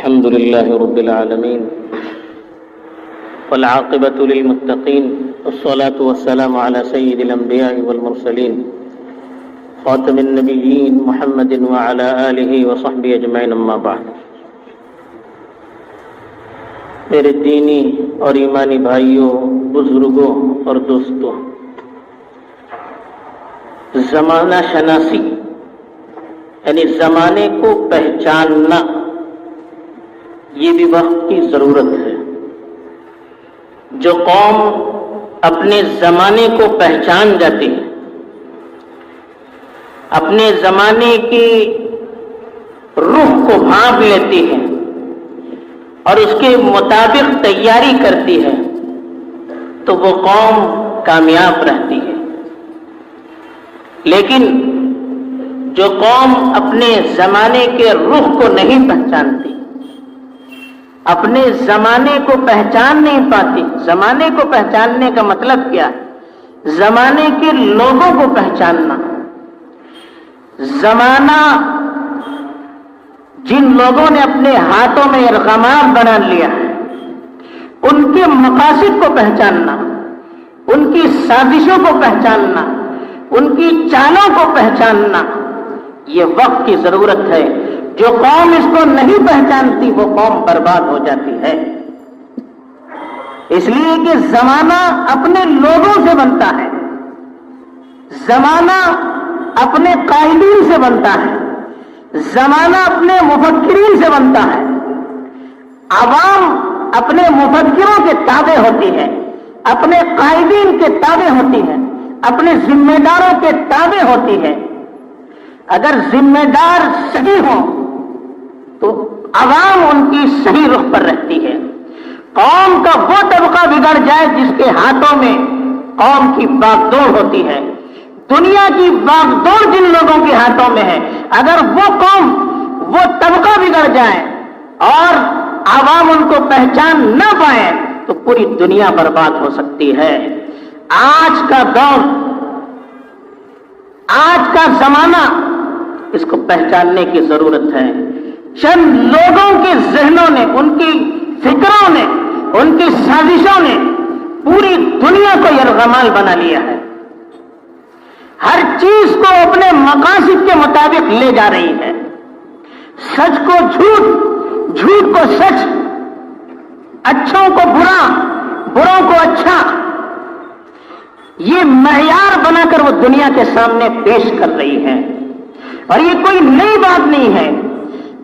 الحمد لله رب العالمين والعاقبة للمتقين والصلاة والسلام على سيد الأنبياء والمرسلين خاتم النبيين محمد وعلى آله وصحبه أجمعين أما بعد. میرے دینی اور ایمانی بھائیوں، بزرگوں اور دوستوں، زمانہ شناسی یعنی زمانے کو پہچاننا، یہ بھی وقت کی ضرورت ہے. جو قوم اپنے زمانے کو پہچان جاتی ہے، اپنے زمانے کی رخ کو بھانپ لیتی ہے اور اس کے مطابق تیاری کرتی ہے، تو وہ قوم کامیاب رہتی ہے. لیکن جو قوم اپنے زمانے کے رخ کو نہیں پہچانتی، اپنے زمانے کو پہچان نہیں پاتی. زمانے کو پہچاننے کا مطلب کیا ہے؟ زمانے کے لوگوں کو پہچاننا. زمانہ جن لوگوں نے اپنے ہاتھوں میں ارغمام بنا لیا ہے، ان کے مقاصد کو پہچاننا، ان کی سازشوں کو پہچاننا، ان کی چالوں کو پہچاننا، یہ وقت کی ضرورت ہے. جو قوم اس کو نہیں پہچانتی وہ قوم برباد ہو جاتی ہے. اس لیے کہ زمانہ اپنے لوگوں سے بنتا ہے، زمانہ اپنے قائدین سے بنتا ہے، زمانہ اپنے مفکرین سے بنتا ہے. عوام اپنے مفکروں کے تابع ہوتی ہے، اپنے قائدین کے تابع ہوتی ہے، اپنے ذمہ داروں کے تابع ہوتی ہے. اگر ذمہ دار صحیح ہوں تو عوام ان کی صحیح رخ پر رہتی ہے. قوم کا وہ طبقہ بگڑ جائے جس کے ہاتھوں میں قوم کی باغ دوڑ ہوتی ہے، دنیا کی باغ دوڑ جن لوگوں کے ہاتھوں میں ہے، اگر وہ قوم، وہ طبقہ بگڑ جائے اور عوام ان کو پہچان نہ پائے تو پوری دنیا برباد ہو سکتی ہے. آج کا دور، آج کا زمانہ، اس کو پہچاننے کی ضرورت ہے. چند لوگوں کے ذہنوں نے، ان کی فکروں نے، ان کی سازشوں نے پوری دنیا کو یرغمال بنا لیا ہے. ہر چیز کو اپنے مقاصد کے مطابق لے جا رہی ہے. سچ کو جھوٹ، جھوٹ کو سچ، اچھوں کو برا، بروں کو اچھا، یہ معیار بنا کر وہ دنیا کے سامنے پیش کر رہی ہے. اور یہ کوئی نئی بات نہیں ہے.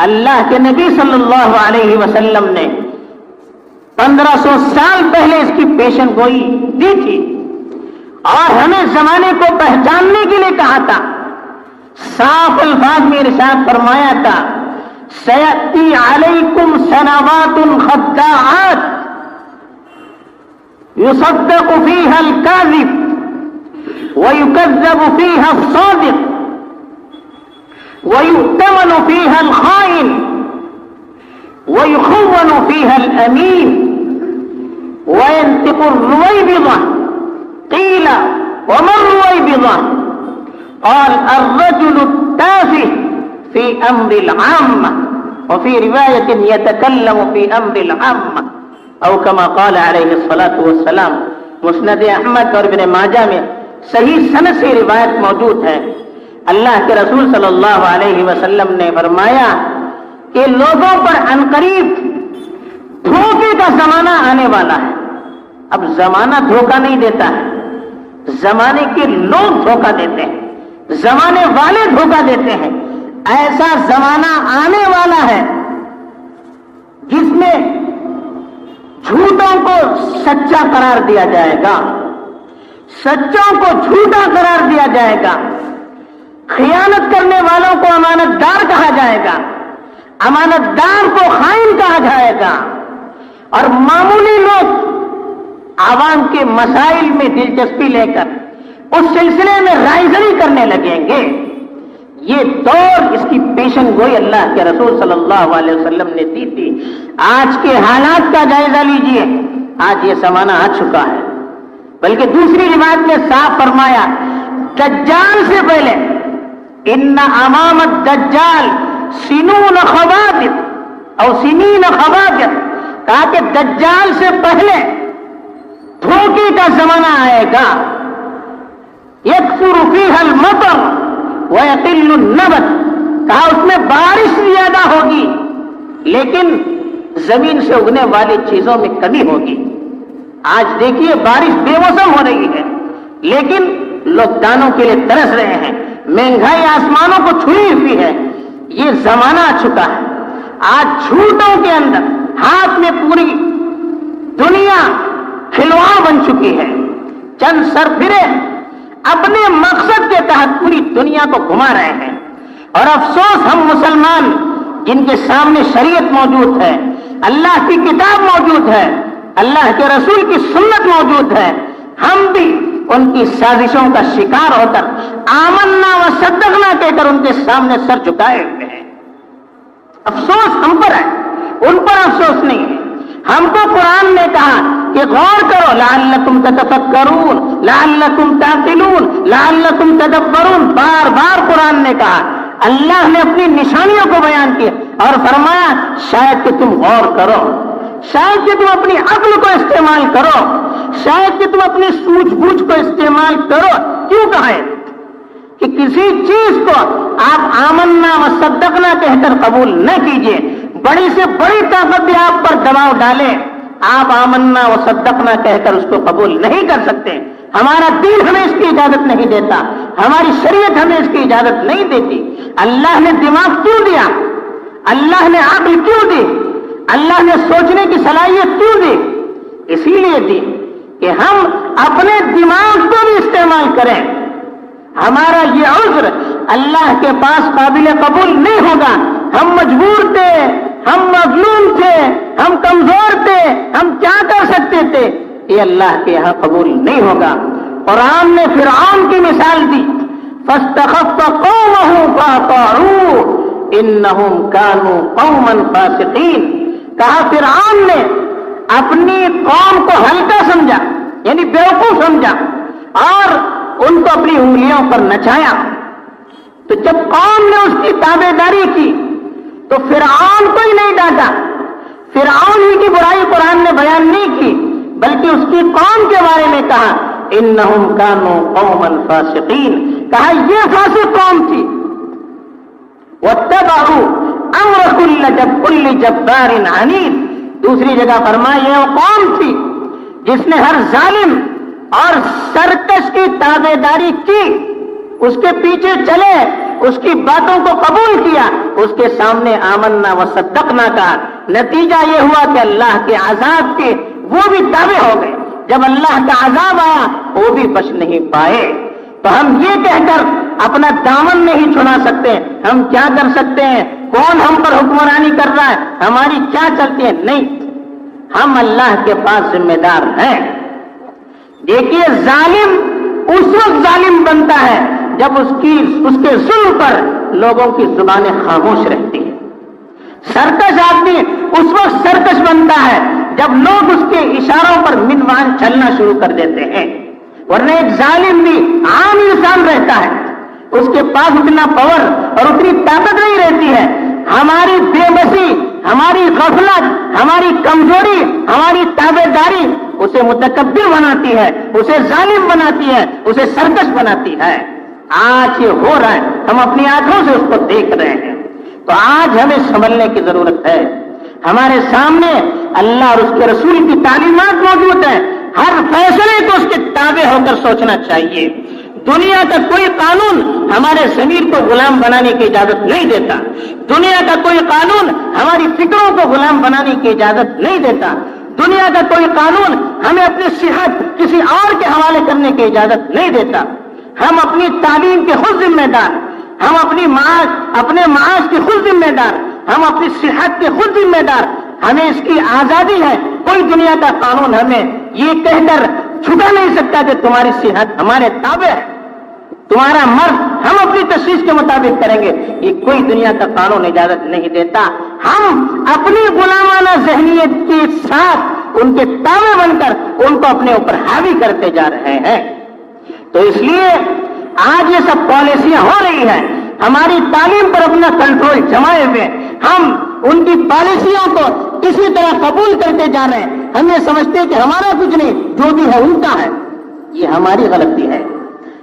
اللہ کے نبی صلی اللہ علیہ وسلم نے 1500 سال پہلے اس کی پیشن گوئی دی تھی اور ہمیں زمانے کو پہچاننے کے لیے کہا تھا. صاف الفاظ میں ارشاد فرمایا تھا، سیأتی علیکم سنوات خداعات یصدق فیہا الکاذب ویکذب فیہا الصادق وَيُؤْتَمَنُ فِيهَا الْخَائِنُ وَيُخَوَّنُ فِيهَا الْأَمِينُ وَيَنْطِقُ الرُّوَيْبِضَةَ قِيلَ وَمَا الرُّوَيْبِضَةُ قَالَ الرَّجُلُ التَّافِهُ فِي أَمْرِ الْعَامَّةِ وَفِي رِوَايَةٍ يَتَكَلَّمُ فِي أَمْرِ الْعَامَّةِ أو كما قال علیہ الصلاة والسلام. مسند احمد اور ابن ماجہ میں صحیح سند سے روایت موجود ہے. اللہ کے رسول صلی اللہ علیہ وسلم نے فرمایا کہ لوگوں پر عنقریب دھوکے کا زمانہ آنے والا ہے. اب زمانہ دھوکہ نہیں دیتا ہے، زمانے کے لوگ دھوکہ دیتے ہیں، زمانے والے دھوکہ دیتے ہیں. ایسا زمانہ آنے والا ہے جس میں جھوٹوں کو سچا قرار دیا جائے گا، سچوں کو جھوٹا قرار دیا جائے گا، خیانت کرنے والوں کو امانت دار کہا جائے گا، امانت دار کو خائن کہا جائے گا، اور معمولی لوگ عوام کے مسائل میں دلچسپی لے کر اس سلسلے میں رائزنی کرنے لگیں گے. یہ دور، اس کی پیشن گوئی اللہ کے رسول صلی اللہ علیہ وسلم نے دی تھی. آج کے حالات کا جائزہ لیجئے، آج یہ زمانہ آ چکا ہے. بلکہ دوسری روایت میں صاف فرمایا، دجال سے پہلے ان امام الدجال سنون خواتم اور سنین خواجر، کہا کہ دجال سے پہلے دھوکے کا زمانہ آئے گا، یکثر فیہا المطر ویقل النبت، کہا اس میں بارش زیادہ ہوگی لیکن زمین سے اگنے والی چیزوں میں کمی ہوگی۔ آج دیکھیے بارش بے موسم ہو رہی ہے لیکن لوگ دانوں کے لیے ترس رہے ہیں، مہنگائی آسمانوں کو چھوئی ہوئی ہے۔ یہ زمانہ آ چکا ہے، آج جھوٹوں کے اندر ہاتھ میں پوری دنیا کھلواڑ بن چکی ہے۔ چند سرفرے اپنے مقصد کے تحت پوری دنیا کو گھما رہے ہیں، اور افسوس ہم مسلمان جن کے سامنے شریعت موجود ہے، اللہ کی کتاب موجود ہے، اللہ کے رسول کی سنت موجود ہے، ہم بھی ان کی سازشوں کا شکار ہو کر آمنا و صدقنا کہہ کر ان کے سامنے سر جھکائے ہوئے ہیں۔ افسوس ہم پر ہے، ان پر افسوس نہیں ہے۔ ہم کو قرآن نے کہا کہ غور کرو، لعلکم تتفکرون، لعلکم تعقلون، لعلکم تدبرون، بار بار قرآن نے کہا۔ اللہ نے اپنی نشانیوں کو بیان کیا اور فرمایا شاید کہ تم غور کرو، شاید کہ تم اپنی عقل کو استعمال کرو، شاید کہ تم اپنی سوجھ بوجھ کو استعمال کرو۔ کیوں کہا ہے کہ کسی چیز کو آپ آمنا و صدقنا کہہ کر قبول نہ کیجیے، بڑی سے بڑی طاقت بھی آپ پر دباؤ ڈالے، آپ آمنا و صدقنا کہہ کر اس کو قبول نہیں کر سکتے۔ ہمارا دین ہمیں اس کی اجازت نہیں دیتا، ہماری شریعت ہمیں اس کی اجازت نہیں دیتی۔ اللہ نے دماغ کیوں دیا؟ اللہ نے عقل کیوں دی؟ اللہ نے سوچنے کی صلاحیت کیوں دی؟ اسی لیے دی کہ ہم اپنے دماغ کو بھی استعمال کریں۔ ہمارا یہ عذر اللہ کے پاس قابل قبول نہیں ہوگا۔ ہم مجبور تھے، ہم مظلوم تھے، ہم کمزور تھے، ہم کیا کر سکتے تھے، یہ اللہ کے یہاں قبول نہیں ہوگا۔ قرآن نے فرعون کی مثال دی، فاستخف قومه فاطاعوه انهم كانوا قوما فاسقين، کہا فرعون نے اپنی قوم کو ہلکا سمجھا، یعنی بیوقوف سمجھا، اور ان کو اپنی انگلیوں پر نچایا۔ تو جب قوم نے اس کی تابع داری کی تو فرعون کو ہی نہیں ڈانٹا، فرعون ہی کی برائی قرآن نے بیان نہیں کی، بلکہ اس کی قوم کے بارے میں کہا انہم کانوا قوما فاسقین، کہا یہ فاسق قوم تھی۔ واتبعوا امر کل جبار عنید، دوسری جگہ فرمایا یہ وہ قوم تھی جس نے ہر ظالم اور سرکش کی تابع داری کی، اس کے پیچھے چلے، اس کی باتوں کو قبول کیا، اس کے سامنے آمنا و صدقنا کہا۔ نتیجہ یہ ہوا کہ اللہ کے عذاب کے وہ بھی تابع ہو گئے، جب اللہ کا عذاب آیا وہ بھی بچ نہیں پائے۔ تو ہم یہ کہہ کر اپنا دامن نہیں چھڑا سکتے، ہم کیا کر سکتے ہیں، کون ہم پر حکمرانی کر رہا ہے، ہماری کیا چلتی ہے، نہیں، ہم اللہ کے پاس ذمہ دار ہیں۔ دیکھیے ظالم اس وقت ظالم بنتا ہے جب اس کے ظلم پر لوگوں کی زبانیں خاموش رہتی ہیں۔ سرکش آدمی اس وقت سرکش بنتا ہے جب لوگ اس کے اشاروں پر منوان چلنا شروع کر دیتے ہیں، ورنہ ایک ظالم بھی عام انسان رہتا ہے، اس کے پاس اتنا پاور اور اتنی طاقت نہیں رہتی ہے۔ ہماری بے بسی، ہماری غفلت، ہماری کمزوری، ہماری تابع داری اسے متکبر بناتی ہے، اسے ظالم بناتی ہے، اسے سرکش بناتی ہے۔ آج یہ ہو رہا ہے، ہم اپنی آنکھوں سے اس کو دیکھ رہے ہیں۔ تو آج ہمیں سنبھلنے کی ضرورت ہے۔ ہمارے سامنے اللہ اور اس کے رسول کی تعلیمات موجود ہیں، ہر فیصلے کو اس کے تابع ہو کر سوچنا چاہیے۔ دنیا کا کوئی قانون ہمارے ضمیر کو غلام بنانے کی اجازت نہیں دیتا، دنیا کا کوئی قانون ہماری فکروں کو غلام بنانے کی اجازت نہیں دیتا، دنیا کا کوئی قانون ہمیں اپنی صحت کسی اور کے حوالے کرنے کی اجازت نہیں دیتا۔ ہم اپنی تعلیم کے خود ذمہ دار، ہم اپنے معاش کے خود ذمہ دار، ہم اپنی صحت کے خود ذمہ دار، ہمیں اس کی آزادی ہے۔ کوئی دنیا کا قانون ہمیں یہ کہہ کر چھٹا نہیں سکتا کہ تمہاری صحت ہمارے تابع ہے، تمہارا مرض ہم اپنی تشخیص کے مطابق کریں گے، یہ کوئی دنیا کا قانون اجازت نہیں دیتا۔ ہم اپنی غلامانہ ذہنیت کے ساتھ ان کے تابع بن کر ان کو اپنے اوپر حاوی کرتے جا رہے ہیں۔ تو اس لیے آج یہ سب پالیسیاں ہو رہی ہیں، ہماری تعلیم پر اپنا کنٹرول جمائے ہوئے، ہم ان کی پالیسیوں کو کسی طرح قبول کرتے جا رہے ہیں، ہم یہ سمجھتے ہیں کہ ہمارا کچھ نہیں، جو بھی ہے ان کا ہے. یہ ہماری غلطی ہے.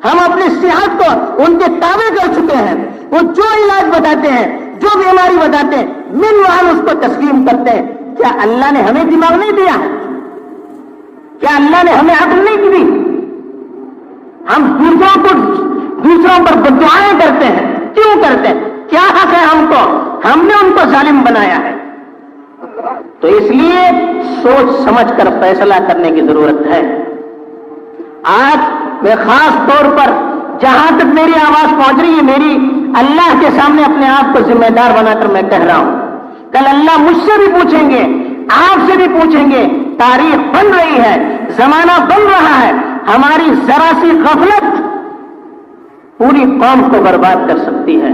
ہم اپنی صحت کو ان کے تابع کر چکے ہیں. وہ جو علاج بتاتے ہیں، جو بیماری بتاتے ہیں، من وہاں اس کو تسلیم کرتے ہیں. کیا اللہ نے ہمیں دماغ نہیں دیا ہے؟ کیا اللہ نے ہمیں عقل نہیں دی؟ ہم دوسروں پر بددعائیں کرتے ہیں. کیوں کرتے ہیں؟ کیا حق ہے ہم کو؟ ہم نے ان کو ظالم بنایا ہے. تو اس لیے سوچ سمجھ کر فیصلہ کرنے کی ضرورت ہے. آج میں خاص طور پر جہاں تک میری آواز پہنچ رہی ہے، میری اللہ کے سامنے اپنے آپ کو ذمہ دار بنا کر میں کہہ رہا ہوں، کل اللہ مجھ سے بھی پوچھیں گے، آپ سے بھی پوچھیں گے. تاریخ بن رہی ہے، زمانہ بن رہا ہے. ہماری ذرا سی غفلت پوری قوم کو برباد کر سکتی ہے.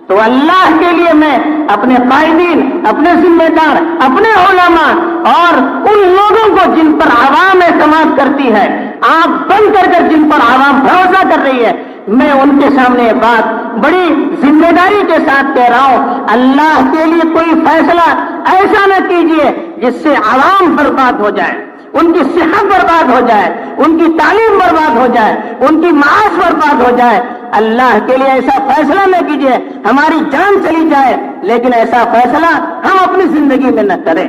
تو اللہ کے لیے میں اپنے قائدین، اپنے ذمہ دار، اپنے علماء اور ان لوگوں کو جن پر عوام اعتماد کرتی ہے، آنکھ بند کر کر جن پر عوام بھروسہ کر رہی ہے، میں ان کے سامنے یہ بات بڑی ذمہ داری کے ساتھ کہہ رہا ہوں، اللہ کے لیے کوئی فیصلہ ایسا نہ کیجیے جس سے عوام برباد ہو جائے، ان کی صحت برباد ہو جائے، ان کی تعلیم برباد ہو جائے، ان کی معاش برباد ہو جائے. اللہ کے لیے ایسا فیصلہ نہ کیجیے ہماری جان چلی جائے، لیکن ایسا فیصلہ ہم اپنی زندگی میں نہ کریں.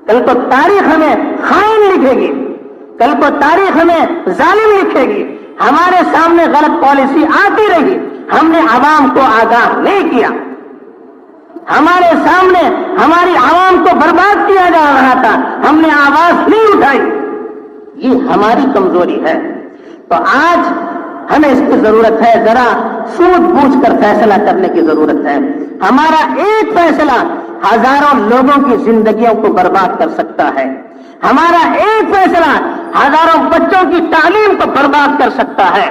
کل کو تاریخ ہمیں خائن لکھے گی، کل کو تاریخ ہمیں ظالم لکھے گی. ہمارے سامنے غلط پالیسی آتی رہی، ہم نے عوام کو آگاہ نہیں کیا، ہمارے سامنے ہماری عوام کو برباد کیا جا رہا تھا، ہم نے آواز نہیں اٹھائی. یہ ہماری کمزوری ہے. تو آج ہمیں اس کی ضرورت ہے، ذرا سوچ بوجھ کر فیصلہ کرنے کی ضرورت ہے. ہمارا ایک فیصلہ ہزاروں لوگوں کی زندگیوں کو برباد کر سکتا ہے. ہمارا ایک فیصلہ ہزاروں بچوں کی تعلیم کو برباد کر سکتا ہے.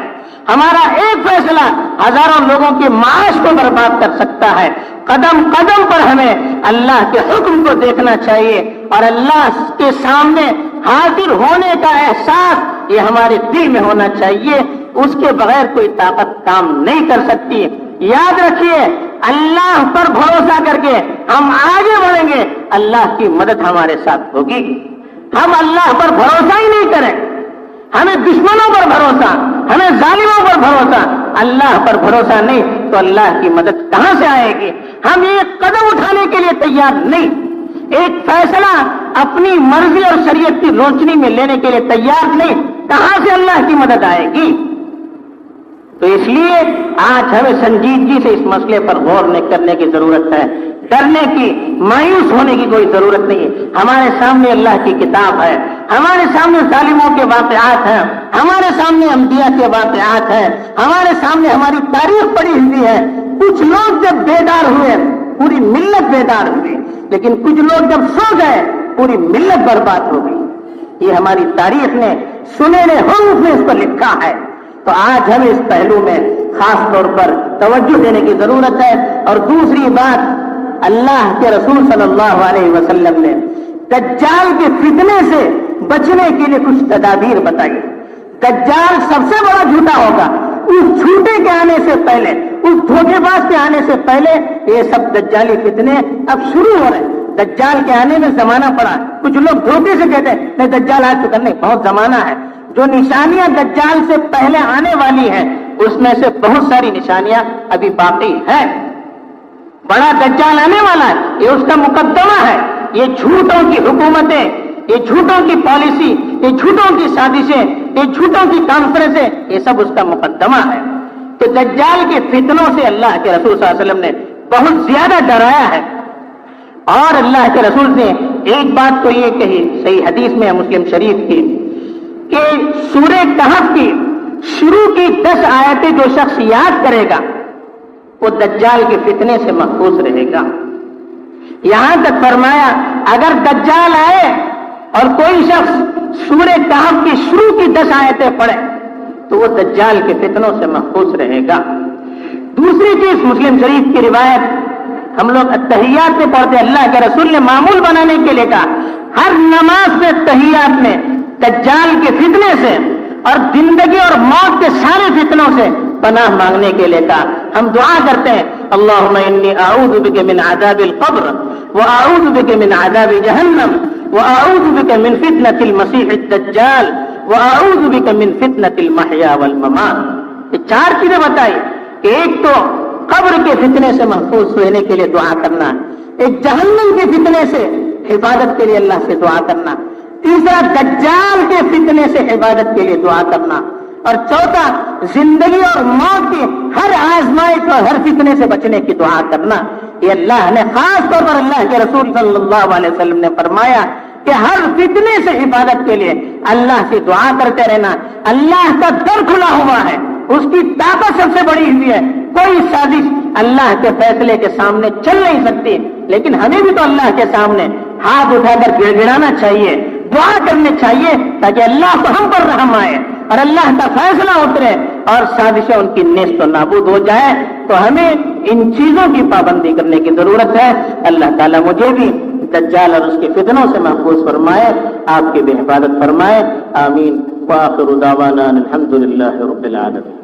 ہمارا ایک فیصلہ ہزاروں لوگوں کے معاش کو برباد کر سکتا ہے. قدم قدم پر ہمیں اللہ کے حکم کو دیکھنا چاہیے اور اللہ کے سامنے حاضر ہونے کا احساس یہ ہمارے دل میں ہونا چاہیے. اس کے بغیر کوئی طاقت کام نہیں کر سکتی. یاد رکھیے، اللہ پر بھروسہ کر کے ہم آگے بڑھیں گے، اللہ کی مدد ہمارے ساتھ ہوگی. ہم اللہ پر بھروسہ ہی نہیں کریں، ہمیں دشمنوں پر بھروسہ، ہمیں ظالموں پر بھروسہ، اللہ پر بھروسہ نہیں تو اللہ کی مدد کہاں سے آئے گی؟ ہم ایک قدم اٹھانے کے لیے تیار نہیں، ایک فیصلہ اپنی مرضی اور شریعت کی روشنی میں لینے کے لیے تیار نہیں، کہاں سے اللہ کی مدد آئے گی؟ تو اس لیے آج ہمیں سنجیدگی سے اس مسئلے پر غور کرنے کی ضرورت ہے. ڈرنے کی، مایوس ہونے کی کوئی ضرورت نہیں ہے. ہمارے سامنے اللہ کی کتاب ہے، ہمارے سامنے ظالموں کے واقعات ہیں، ہمارے سامنے انبیاء کے واقعات ہیں، ہمارے سامنے ہماری تاریخ پڑی ہوئی ہے. کچھ لوگ جب بیدار ہوئے پوری ملت بیدار ہوئی، لیکن کچھ لوگ جب سو گئے پوری ملت برباد ہو گئی. یہ ہماری تاریخ نے سنہرے حروف میں اس کو لکھا ہے. تو آج ہمیں اس پہلو میں خاص طور پر توجہ دینے کی ضرورت ہے. اور دوسری بات، اللہ کے رسول صلی اللہ علیہ وسلم نے دجال کے فتنے سے بچنے کے لیے کچھ تدابیر بتائی. دجال سب سے بڑا جھوٹا ہوگا. اس جھوٹے کے آنے سے پہلے، اس دھوکے باز کے آنے سے پہلے یہ سب دجالی فتنے اب شروع ہو رہے ہیں. دجال کے آنے میں زمانہ پڑا. کچھ لوگ دھوکے سے کہتے ہیں نہیں دجال آ چکا، نہیں، بہت زمانہ ہے. جو نشانیاں دجال سے پہلے آنے والی ہیں اس میں سے بہت ساری نشانیاں ابھی باقی ہیں. بڑا دجال آنے والا ہے، یہ اس کا مقدمہ ہے. یہ جھوٹوں کی حکومتیں، یہ جھوٹوں کی پالیسی، یہ جھوٹوں کی سازشیں، یہ جھوٹوں کی کانفرنسیں، یہ سب اس کا مقدمہ ہے. تو دجال کے فتنوں سے اللہ کے رسول صلی اللہ علیہ وسلم نے بہت زیادہ ڈرایا ہے. اور اللہ کے رسول نے ایک بات تو یہ کہی، صحیح حدیث میں مسلم شریف کی، کہ سورہ کہف کی شروع کی 10 آیتیں جو شخص یاد کرے گا وہ دجال کے فتنے سے محفوظ رہے گا. یہاں تک فرمایا اگر دجال آئے اور کوئی شخص سورہ کہف کی شروع کی 10 آیتیں پڑھے تو وہ دجال کے فتنوں سے محفوظ رہے گا. دوسری چیز، مسلم شریف کی روایت ہم لوگ تحیات میں پڑھتے ہیں، اللہ کے رسول نے معمول بنانے کے لیے کہا ہر نماز میں تحیات میں دجال کے فتنے سے اور زندگی اور موت کے سارے فتنوں سے پناہ مانگنے کے لیے کہا. ہم دعا کرتے ہیں اللہم انی اعوذ بک من عذاب القبر واعوذ بک من عذاب جہنم واعوذ بک من فتنة المسیح الدجال واعوذ بک من فتنة المحیا والممات. یہ 4 چیزیں بتائی. ایک تو قبر کے فتنے سے محفوظ رہنے کے لیے دعا کرنا, ایک جہنم کے فتنے سے حفاظت کے لیے اللہ سے دعا کرنا, تیسرا دجال کے فتنے سے حفاظت کے لیے دعا کرنا, اور چوتھا زندگی اور موت کی ہر آزمائش اور ہر فتنے سے بچنے کی دعا کرنا. یہ اللہ نے خاص طور پر اللہ کے رسول صلی اللہ علیہ وسلم نے فرمایا کہ ہر فتنے سے حفاظت کے لیے اللہ سے دعا کرتے رہنا. اللہ کا در کھلا ہوا ہے, اس کی طاقت سب سے بڑی ہوئی ہے. کوئی سازش اللہ کے فیصلے کے سامنے چل نہیں سکتی, لیکن ہمیں بھی تو اللہ کے سامنے ہاتھ اٹھا کر گڑ گڑانا چاہیے, دعا کرنے چاہیے تاکہ اللہ کو ہم پر رحم آئے اور اللہ کا فیصلہ اترے اور سازشیں ان کی نیست و نابود ہو جائے. تو ہمیں ان چیزوں کی پابندی کرنے کی ضرورت ہے. اللہ تعالیٰ مجھے بھی دجال اور اس کے فتنوں سے محفوظ فرمائے, آپ کی بھی حفاظت فرمائے. آمین. وآخر دعوانا الحمد للہ رب العالمین.